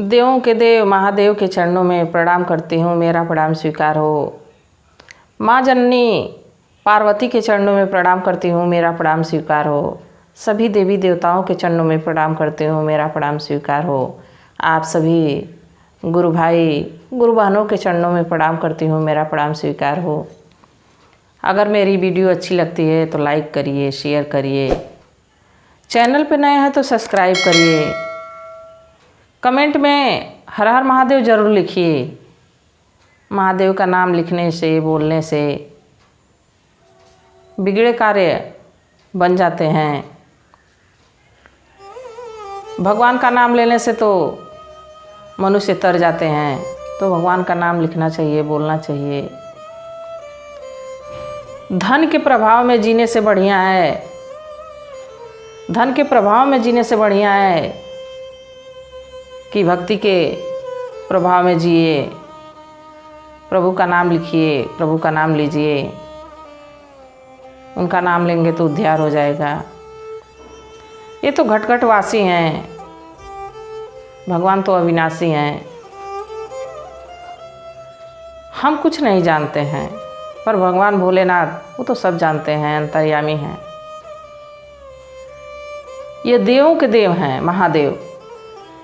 देवों के देव महादेव के चरणों में प्रणाम करती हूँ, मेरा प्रणाम स्वीकार हो। माँ जननी पार्वती के चरणों में प्रणाम करती हूँ, मेरा प्रणाम स्वीकार हो। सभी देवी देवताओं के चरणों में प्रणाम करती हूँ, मेरा प्रणाम स्वीकार हो। आप सभी गुरु भाई गुरु बहनों के चरणों में प्रणाम करती हूँ, मेरा प्रणाम स्वीकार हो। अगर मेरी वीडियो अच्छी लगती है तो लाइक करिए, शेयर करिए। चैनल पे नए हैं तो सब्सक्राइब करिए। कमेंट में हर हर महादेव ज़रूर लिखिए। महादेव का नाम लिखने से, बोलने से बिगड़े कार्य बन जाते हैं। भगवान का नाम लेने से तो मनुष्य तर जाते हैं, तो भगवान का नाम लिखना चाहिए, बोलना चाहिए। धन के प्रभाव में जीने से बढ़िया है, धन के प्रभाव में जीने से बढ़िया है कि भक्ति के प्रभाव में जिए। प्रभु का नाम लिखिए, प्रभु का नाम लीजिए। उनका नाम लेंगे तो उद्धार हो जाएगा। ये तो घट वासी हैं, भगवान तो अविनाशी हैं। हम कुछ नहीं जानते हैं, पर भगवान भोलेनाथ वो तो सब जानते हैं, अंतर्यामी हैं। ये देवों के देव हैं, महादेव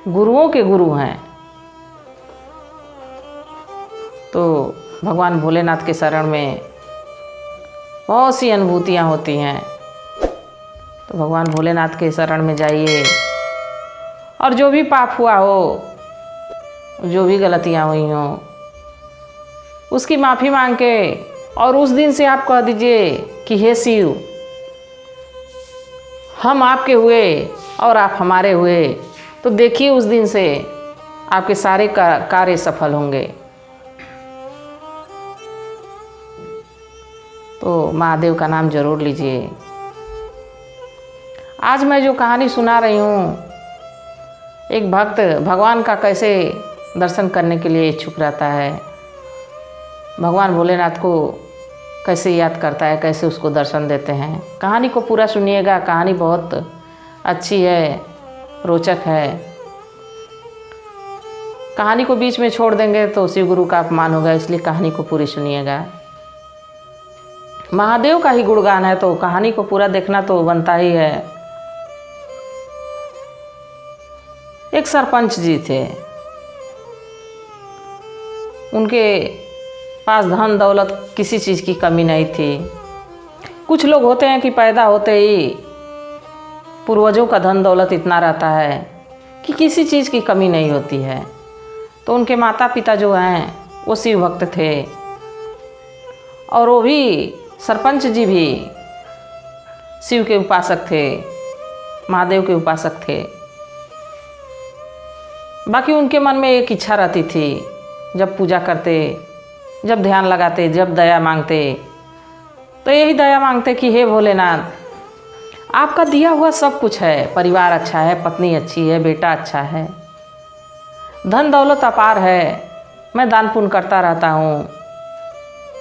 गुरुओं के गुरु हैं। तो भगवान भोलेनाथ के शरण में बहुत सी अनुभूतियाँ होती हैं। तो भगवान भोलेनाथ के शरण में जाइए और जो भी पाप हुआ हो, जो भी गलतियाँ हुई हों, उसकी माफ़ी मांग के और उस दिन से आप कह दीजिए कि हे शिव, हम आपके हुए और आप हमारे हुए। तो देखिए उस दिन से आपके सारे कार्य सफल होंगे। तो महादेव का नाम जरूर लीजिए। आज मैं जो कहानी सुना रही हूँ, एक भक्त भगवान का कैसे दर्शन करने के लिए इच्छुक रहता है, भगवान भोलेनाथ को कैसे याद करता है, कैसे उसको दर्शन देते हैं। कहानी को पूरा सुनिएगा, कहानी बहुत अच्छी है, रोचक है। कहानी को बीच में छोड़ देंगे तो शिव गुरु का अपमान होगा, इसलिए कहानी को पूरी सुनिएगा। महादेव का ही गुणगान है तो कहानी को पूरा देखना तो बनता ही है। एक सरपंच जी थे, उनके पास धन दौलत किसी चीज़ की कमी नहीं थी। कुछ लोग होते हैं कि पैदा होते ही पूर्वजों का धन दौलत इतना रहता है कि किसी चीज़ की कमी नहीं होती है। तो उनके माता पिता जो हैं वो शिव भक्त थे, और वो भी सरपंच जी भी शिव के उपासक थे, महादेव के उपासक थे। बाकी उनके मन में एक इच्छा रहती थी, जब पूजा करते, जब ध्यान लगाते, जब दया मांगते, तो यही दया मांगते कि हे भोलेनाथ, आपका दिया हुआ सब कुछ है, परिवार अच्छा है, पत्नी अच्छी है, बेटा अच्छा है, धन दौलत अपार है, मैं दान पुण्य करता रहता हूँ,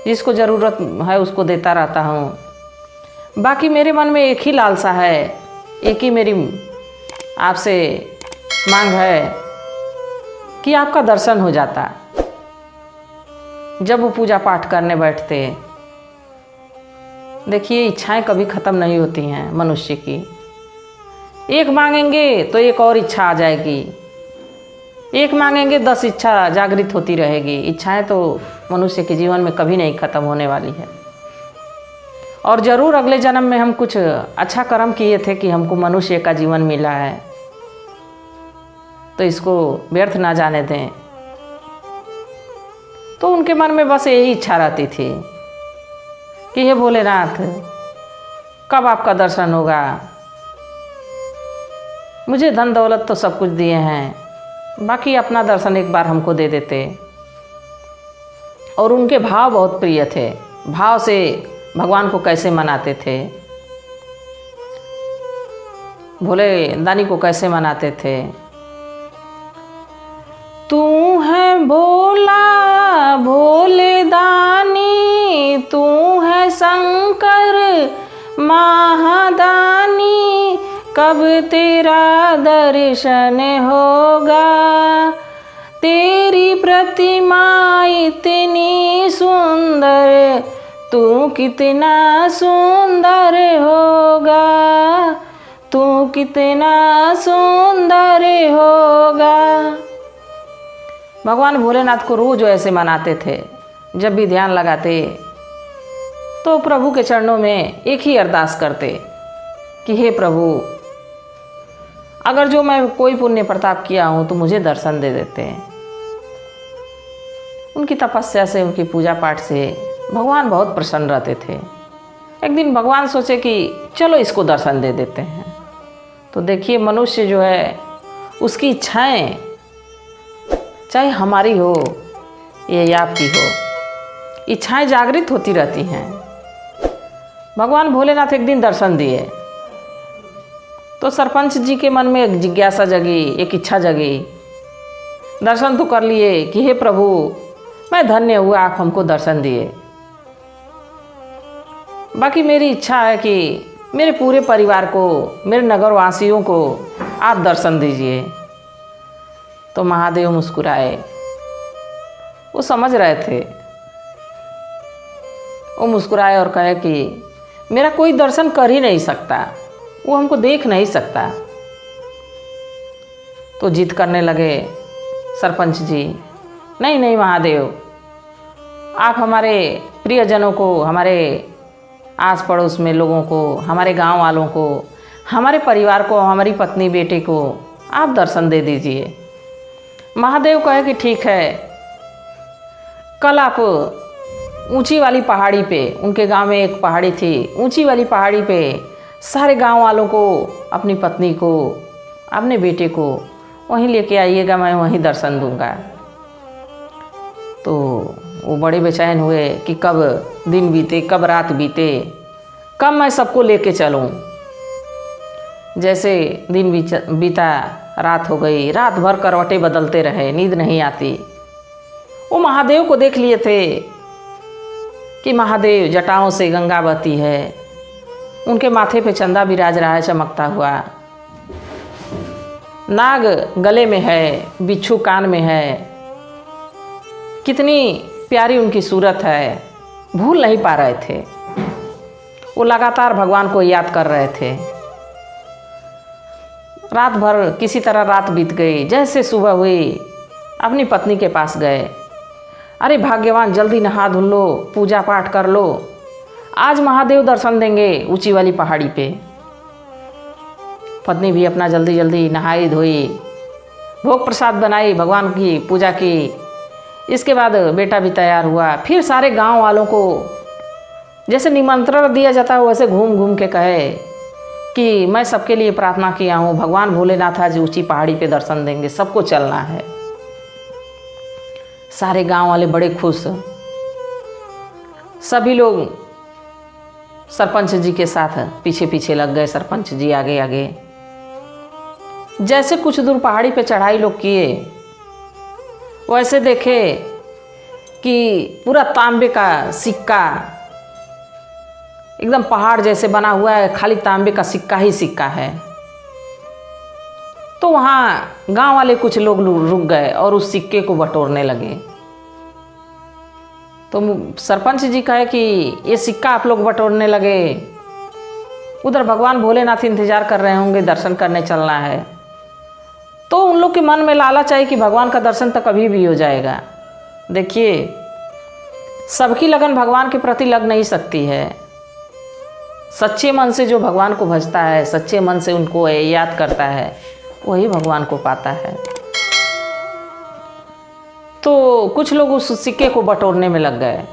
जिसको ज़रूरत है उसको देता रहता हूँ। बाकी मेरे मन में एक ही लालसा है, एक ही मेरी आपसे मांग है कि आपका दर्शन हो जाता। जब वो पूजा पाठ करने बैठते, देखिए इच्छाएं कभी ख़त्म नहीं होती हैं मनुष्य की। एक मांगेंगे तो एक और इच्छा आ जाएगी, एक मांगेंगे 10 इच्छा जागृत होती रहेगी। इच्छाएं तो मनुष्य के जीवन में कभी नहीं ख़त्म होने वाली है। और ज़रूर अगले जन्म में हम कुछ अच्छा कर्म किए थे कि हमको मनुष्य का जीवन मिला है, तो इसको व्यर्थ ना जाने दें। तो उनके मन में बस यही इच्छा रहती थी कि हे भोलेनाथ, कब आपका दर्शन होगा। मुझे धन दौलत तो सब कुछ दिए हैं, बाकी अपना दर्शन एक बार हमको दे देते। और उनके भाव बहुत प्रिय थे, भाव से भगवान को कैसे मनाते थे, भोले दानी को कैसे मनाते थे। तू है भोला भोले दानी, तू है शंकर महादानी, कब तेरा दर्शन होगा। तेरी प्रतिमा इतनी सुंदर, तू कितना सुंदर होगा, तू कितना सुंदर होगा। भगवान भोलेनाथ को रोज ऐसे मनाते थे। जब भी ध्यान लगाते तो प्रभु के चरणों में एक ही अरदास करते कि हे प्रभु, अगर जो मैं कोई पुण्य प्रताप किया हूँ तो मुझे दर्शन दे देते हैं। उनकी तपस्या से, उनकी पूजा पाठ से भगवान बहुत प्रसन्न रहते थे। एक दिन भगवान सोचे कि चलो इसको दर्शन दे देते हैं। तो देखिए, मनुष्य जो है उसकी इच्छाएं, चाहे हमारी हो या आपकी हो, इच्छाएं जागृत होती रहती हैं। भगवान भोलेनाथ एक दिन दर्शन दिए तो सरपंच जी के मन में एक जिज्ञासा जगी, एक इच्छा जगी। दर्शन तो कर लिए कि हे प्रभु, मैं धन्य हुआ आप हमको दर्शन दिए, बाकी मेरी इच्छा है कि मेरे पूरे परिवार को, मेरे नगरवासियों को आप दर्शन दीजिए। तो महादेव मुस्कुराए। वो समझ रहे थे। वो मुस्कुराए और कहे कि मेरा कोई दर्शन कर ही नहीं सकता, वो हमको देख नहीं सकता। तो जिद करने लगे सरपंच जी, नहीं नहीं महादेव, आप हमारे प्रियजनों को, हमारे आस पड़ोस में लोगों को, हमारे गांव वालों को, हमारे परिवार को, हमारी पत्नी बेटे को आप दर्शन दे दीजिए। महादेव कहे कि ठीक है, कल आप ऊंची वाली पहाड़ी पे, उनके गांव में एक पहाड़ी थी, ऊंची वाली पहाड़ी पे सारे गांव वालों को, अपनी पत्नी को, अपने बेटे को वहीं लेके आइएगा, मैं वहीं दर्शन दूंगा। तो वो बड़े बेचैन हुए कि कब दिन बीते, कब रात बीते, कब मैं सबको लेके चलूं। जैसे दिन बीता, रात हो गई, रात भर करवटें बदलते रहे, नींद नहीं आती। वो महादेव को देख लिए थे कि महादेव जटाओं से गंगा बहती है, उनके माथे पे चंदा विराज रहा है चमकता हुआ, नाग गले में है, बिच्छू कान में है, कितनी प्यारी उनकी सूरत है। भूल नहीं पा रहे थे। वो लगातार भगवान को याद कर रहे थे। रात भर किसी तरह रात बीत गई। जैसे सुबह हुई, अपनी पत्नी के पास गए। अरे भाग्यवान, जल्दी नहा धुल लो, पूजा पाठ कर लो, आज महादेव दर्शन देंगे ऊंची वाली पहाड़ी पे। पत्नी भी अपना जल्दी जल्दी नहाई धोई, भोग प्रसाद बनाई, भगवान की पूजा की। इसके बाद बेटा भी तैयार हुआ। फिर सारे गांव वालों को जैसे निमंत्रण दिया जाता है वैसे घूम घूम के कहे कि मैं सबके लिए प्रार्थना किया हूँ, भगवान भोलेनाथ आज ऊंची पहाड़ी पे दर्शन देंगे, सबको चलना है। सारे गांव वाले बड़े खुश। सभी लोग सरपंच जी के साथ पीछे पीछे लग गए, सरपंच जी आगे आगे। जैसे कुछ दूर पहाड़ी पे चढ़ाई लोग किए, वैसे देखे कि पूरा तांबे का सिक्का एकदम पहाड़ जैसे बना हुआ है, खाली तांबे का सिक्का ही सिक्का है। तो वहाँ गांव वाले कुछ लोग रुक गए और उस सिक्के को बटोरने लगे। तो सरपंच जी कहे कि ये सिक्का आप लोग बटोरने लगे, उधर भगवान भोलेनाथ इंतजार कर रहे होंगे, दर्शन करने चलना है। तो उन लोग के मन में लालच आई कि भगवान का दर्शन तो कभी भी हो जाएगा। देखिए, सबकी लगन भगवान के प्रति लग नहीं सकती है। सच्चे मन से जो भगवान को भजता है, सच्चे मन से उनको याद करता है, वही भगवान को पाता है। तो कुछ लोग उस सिक्के को बटोरने में लग गए।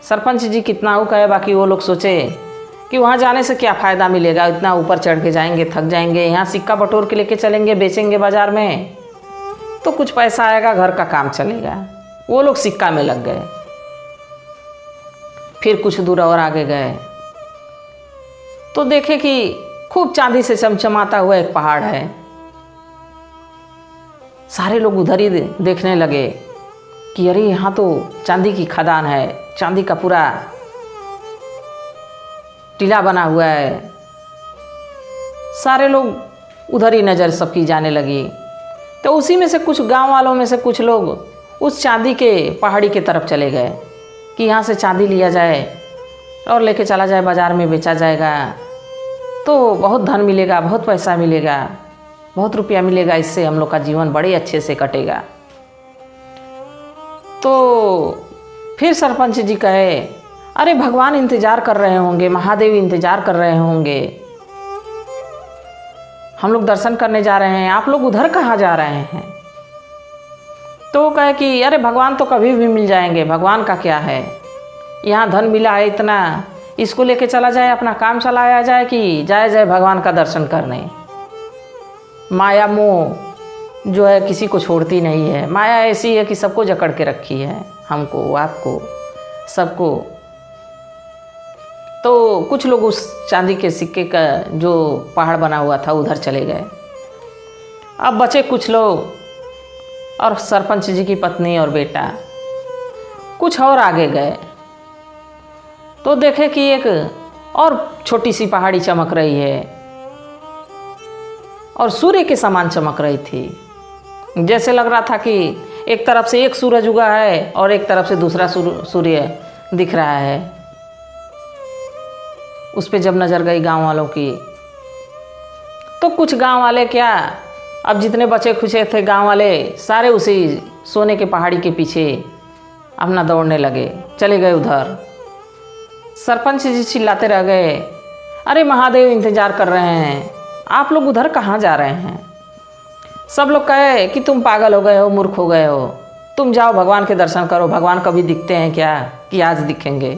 सरपंच जी कितना वो कहे, बाकी वो लोग सोचे कि वहाँ जाने से क्या फ़ायदा मिलेगा, इतना ऊपर चढ़ के जाएंगे, थक जाएंगे, यहाँ सिक्का बटोर के लेके चलेंगे, बेचेंगे बाज़ार में तो कुछ पैसा आएगा, घर का काम चलेगा। वो लोग सिक्का में लग गए। फिर कुछ दूर और आगे गए तो देखे कि खूब चांदी से चमचमाता हुआ एक पहाड़ है। सारे लोग उधर ही देखने लगे कि अरे यहाँ तो चांदी की खदान है, चांदी का पूरा टीला बना हुआ है। सारे लोग उधर ही नज़र सबकी जाने लगी। तो उसी में से कुछ गांव वालों में से कुछ लोग उस चांदी के पहाड़ी की तरफ चले गए कि यहाँ से चांदी लिया जाए और लेके चला जाए, बाज़ार में बेचा जाएगा तो बहुत धन मिलेगा, बहुत पैसा मिलेगा, बहुत रुपया मिलेगा, इससे हम लोग का जीवन बड़े अच्छे से कटेगा। तो फिर सरपंच जी कहे, अरे भगवान इंतज़ार कर रहे होंगे, महादेव इंतज़ार कर रहे होंगे, हम लोग दर्शन करने जा रहे हैं, आप लोग उधर कहाँ जा रहे हैं? तो वो कहे कि अरे भगवान तो कभी भी मिल जाएंगे, भगवान का क्या है, यहाँ धन मिला है इतना, इसको लेके चला जाए, अपना काम चलाया जाए कि जाए जाए भगवान का दर्शन करने। माया मोह जो है किसी को छोड़ती नहीं है, माया ऐसी है कि सबको जकड़ के रखी है, हमको, आपको, सबको। तो कुछ लोग उस चांदी के सिक्के का जो पहाड़ बना हुआ था उधर चले गए। अब बचे कुछ लोग और सरपंच जी की पत्नी और बेटा कुछ और आगे गए तो देखे कि एक और छोटी सी पहाड़ी चमक रही है और सूर्य के समान चमक रही थी। जैसे लग रहा था कि एक तरफ से एक सूरज उगा है और एक तरफ से दूसरा सूर्य दिख रहा है। उस पे जब नज़र गई गांव वालों की तो कुछ गांव वाले क्या, अब जितने बचे खुचे थे गांव वाले सारे उसी सोने के पहाड़ी के पीछे अपना दौड़ने लगे, चले गए उधर। सरपंच जी चिल्लाते रह गए, अरे महादेव इंतज़ार कर रहे हैं, आप लोग उधर कहाँ जा रहे हैं? सब लोग कहे कि तुम पागल हो गए हो, मूर्ख हो गए हो, तुम जाओ भगवान के दर्शन करो, भगवान कभी दिखते हैं क्या कि आज दिखेंगे?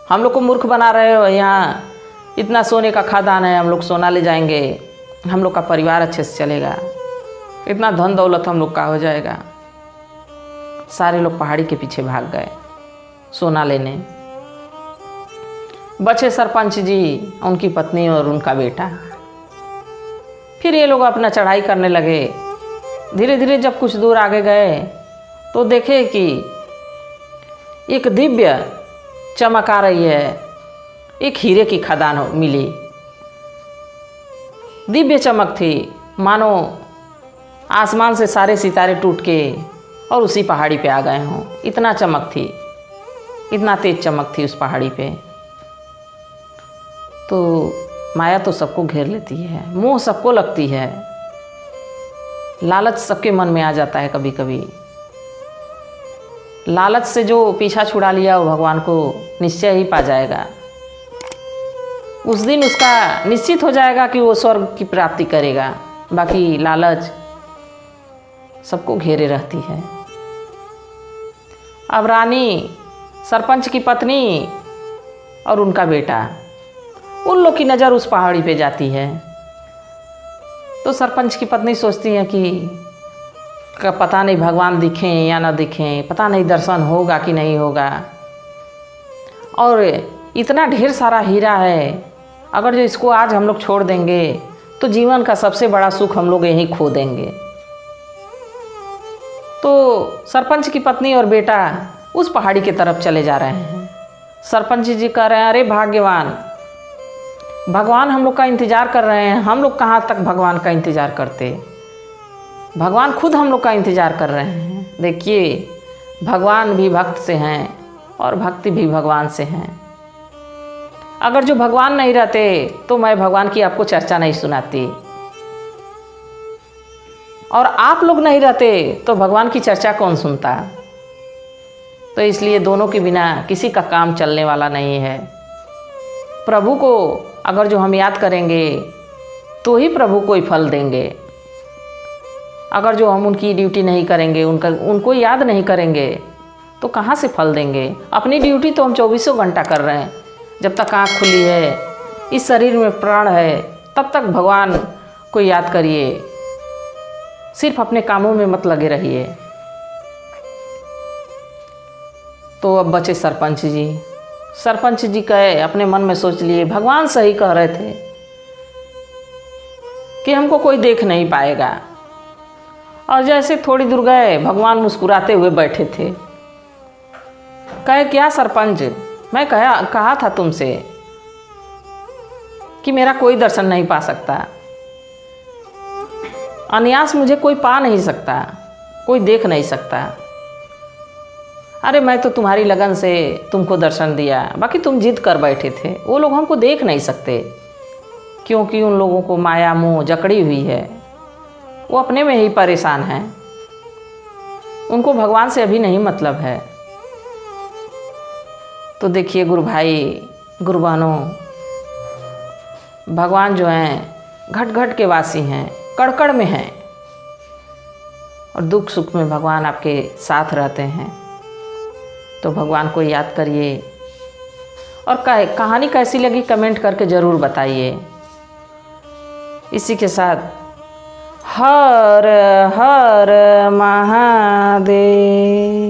हम लोग को मूर्ख बना रहे हो, यहाँ इतना सोने का खदान है, हम लोग सोना ले जाएंगे, हम लोग का परिवार अच्छे से चलेगा, इतना धन दौलत हम लोग का हो जाएगा। सारे लोग पहाड़ी के पीछे भाग गए सोना लेने। बचे सरपंच जी, उनकी पत्नी और उनका बेटा। फिर ये लोग अपना चढ़ाई करने लगे। धीरे धीरे जब कुछ दूर आगे गए तो देखे कि एक दिव्य चमक आ रही है, एक हीरे की खदान मिली। दिव्य चमक थी, मानो आसमान से सारे सितारे टूट के और उसी पहाड़ी पे आ गए हों, इतना चमक थी, इतना तेज चमक थी उस पहाड़ी पे। तो माया तो सबको घेर लेती है, मोह सबको लगती है, लालच सबके मन में आ जाता है कभी कभी। लालच से जो पीछा छुड़ा लिया वो भगवान को निश्चय ही पा जाएगा। उस दिन उसका निश्चित हो जाएगा कि वो स्वर्ग की प्राप्ति करेगा। बाकी लालच सबको घेरे रहती है। अब रानी, सरपंच की पत्नी और उनका बेटा, उन लोग की नज़र उस पहाड़ी पे जाती है। तो सरपंच की पत्नी सोचती है कि पता नहीं भगवान दिखें या ना दिखें, पता नहीं दर्शन होगा कि नहीं होगा, और इतना ढेर सारा हीरा है, अगर जो इसको आज हम लोग छोड़ देंगे तो जीवन का सबसे बड़ा सुख हम लोग यहीं खो देंगे। तो सरपंच की पत्नी और बेटा उस पहाड़ी की तरफ चले जा रहे हैं। सरपंच जी कह रहे हैं, अरे भाग्यवान, भगवान हम लोग का इंतज़ार कर रहे हैं, हम लोग कहाँ तक भगवान का इंतज़ार करते, भगवान खुद हम लोग का इंतज़ार कर रहे हैं। देखिए, भगवान भी भक्त से हैं और भक्ति भी भगवान से हैं। अगर जो भगवान नहीं रहते तो मैं भगवान की आपको चर्चा नहीं सुनाती, और आप लोग नहीं रहते तो भगवान की चर्चा कौन सुनता। तो इसलिए दोनों के बिना किसी का काम चलने वाला नहीं है। प्रभु को अगर जो हम याद करेंगे तो ही प्रभु को ही फल देंगे। अगर जो हम उनकी ड्यूटी नहीं करेंगे, उनको याद नहीं करेंगे तो कहाँ से फल देंगे। अपनी ड्यूटी तो हम 24 घंटा कर रहे हैं। जब तक आँख खुली है, इस शरीर में प्राण है, तब तक भगवान को याद करिए, सिर्फ अपने कामों में मत लगे रहिए। तो अब बचे सरपंच जी। सरपंच जी कहे, अपने मन में सोच लिए, भगवान सही कह रहे थे कि हमको कोई देख नहीं पाएगा। और जैसे थोड़ी दूर गए, भगवान मुस्कुराते हुए बैठे थे। कहे, क्या सरपंच, मैं कहा था तुमसे कि मेरा कोई दर्शन नहीं पा सकता। अनायास मुझे कोई पा नहीं सकता, कोई देख नहीं सकता। अरे मैं तो तुम्हारी लगन से तुमको दर्शन दिया, बाकी तुम जिद कर बैठे थे। वो लोग हमको देख नहीं सकते क्योंकि उन लोगों को माया मोह जकड़ी हुई है, वो अपने में ही परेशान हैं, उनको भगवान से अभी नहीं मतलब है। तो देखिए गुरु भाई गुरु बहनों, भगवान जो हैं घट घट के वासी हैं, कड़ कड़ में हैं, और दुख सुख में भगवान आपके साथ रहते हैं। तो भगवान को याद करिए, और कहानी कैसी लगी कमेंट करके ज़रूर बताइए। इसी के साथ हर हर महादेव।